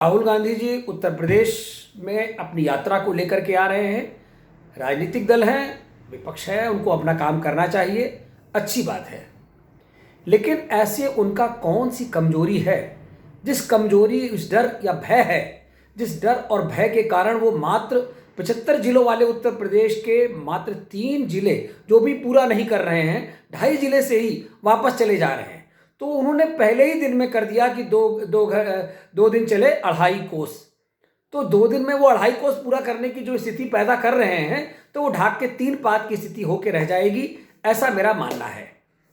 राहुल गांधी जी उत्तर प्रदेश में अपनी यात्रा को लेकर के आ रहे हैं। राजनीतिक दल हैं, विपक्ष है, उनको अपना काम करना चाहिए, अच्छी बात है। लेकिन ऐसे उनका कौन सी कमजोरी है, जिस कमजोरी, इस डर या भय है, जिस डर और भय के कारण वो मात्र 75 जिलों वाले उत्तर प्रदेश के मात्र 3 जिले जो भी पूरा नहीं कर रहे हैं, 2.5 जिले से ही वापस चले जा रहे हैं। तो उन्होंने पहले ही दिन में कर दिया कि दो दिन चले 2.5 कोस। तो 2 दिन में वो 2.5 कोस पूरा करने की जो स्थिति पैदा कर रहे हैं, तो वो ढाक के 3 पात की स्थिति होकर रह जाएगी, ऐसा मेरा मानना है।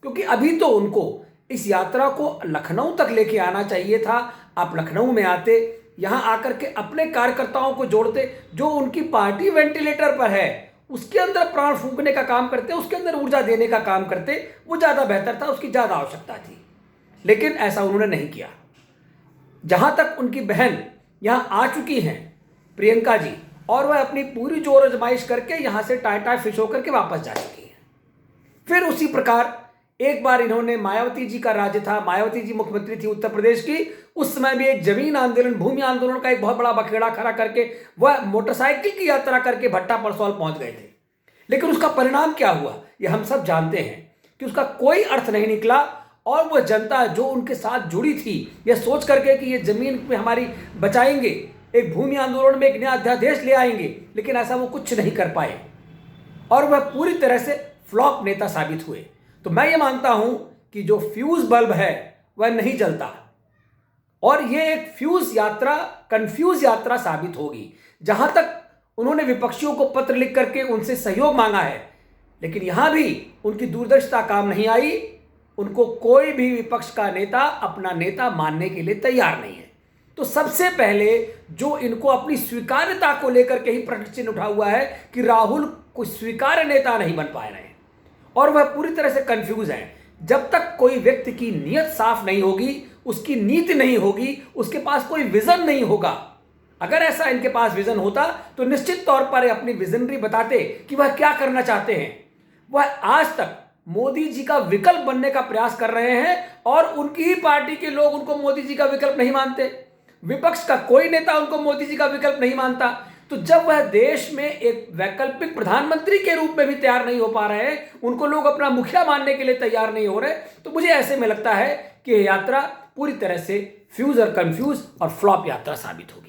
क्योंकि अभी तो उनको इस यात्रा को लखनऊ तक लेके आना चाहिए था। आप लखनऊ में आते, यहाँ आकर के अपने कार्यकर्ताओं को जोड़ते, जो उनकी पार्टी वेंटिलेटर पर है उसके अंदर प्राण फूंकने का काम करते, उसके अंदर ऊर्जा देने का काम करते, वो ज़्यादा बेहतर था, उसकी ज़्यादा आवश्यकता थी। लेकिन ऐसा उन्होंने नहीं किया। जहां तक उनकी बहन यहां आ चुकी हैं, प्रियंका जी, और वह अपनी पूरी जोर आजमाइश करके यहां से टाटा फिश होकर के वापस जा चुकी हैं। फिर उसी प्रकार एक बार इन्होंने, मायावती जी का राज्य था, मायावती जी मुख्यमंत्री थी उत्तर प्रदेश की, उस समय भी एक जमीन आंदोलन, भूमि आंदोलन का एक बहुत बड़ा बखेड़ा खड़ा करके वह मोटरसाइकिल की यात्रा करके भट्टा परसौल पहुंच गए थे। लेकिन उसका परिणाम क्या हुआ, यह हम सब जानते हैं कि उसका कोई अर्थ नहीं निकला। और वह जनता जो उनके साथ जुड़ी थी, यह सोच करके कि ये जमीन में हमारी बचाएंगे, एक भूमि आंदोलन में एक नया अध्यादेश ले आएंगे, लेकिन ऐसा वो कुछ नहीं कर पाए और वह पूरी तरह से फ्लॉप नेता साबित हुए। तो मैं ये मानता हूं कि जो फ्यूज बल्ब है वह नहीं जलता, और ये एक फ्यूज यात्रा, कंफ्यूज यात्रा साबित होगी। जहां तक उन्होंने विपक्षियों को पत्र लिख करके उनसे सहयोग मांगा है, लेकिन यहां भी उनकी दूरदर्शिता काम नहीं आई। उनको कोई भी विपक्ष का नेता अपना नेता मानने के लिए तैयार नहीं है। तो सबसे पहले जो इनको अपनी स्वीकार्यता को लेकर के ही प्रश्न चिन्ह उठा हुआ है कि राहुल कोई स्वीकार्य नेता नहीं बन पा रहे हैं, और वह पूरी तरह से कंफ्यूज है। जब तक कोई व्यक्ति की नीयत साफ नहीं होगी, उसकी नीति नहीं होगी, उसके पास कोई विजन नहीं होगा। अगर ऐसा इनके पास विजन होता तो निश्चित तौर पर अपनी विजनरी बताते कि वह क्या करना चाहते हैं। वह आज तक मोदी जी का विकल्प बनने का प्रयास कर रहे हैं, और उनकी ही पार्टी के लोग उनको मोदी जी का विकल्प नहीं मानते। विपक्ष का कोई नेता उनको मोदी जी का विकल्प नहीं मानता। तो जब वह देश में एक वैकल्पिक प्रधानमंत्री के रूप में भी तैयार नहीं हो पा रहे हैं, उनको लोग अपना मुखिया मानने के लिए तैयार नहीं हो रहे, तो मुझे ऐसे में लगता है कि यह यात्रा पूरी तरह से फ्यूज और कंफ्यूज और फ्लॉप यात्रा साबित होगी।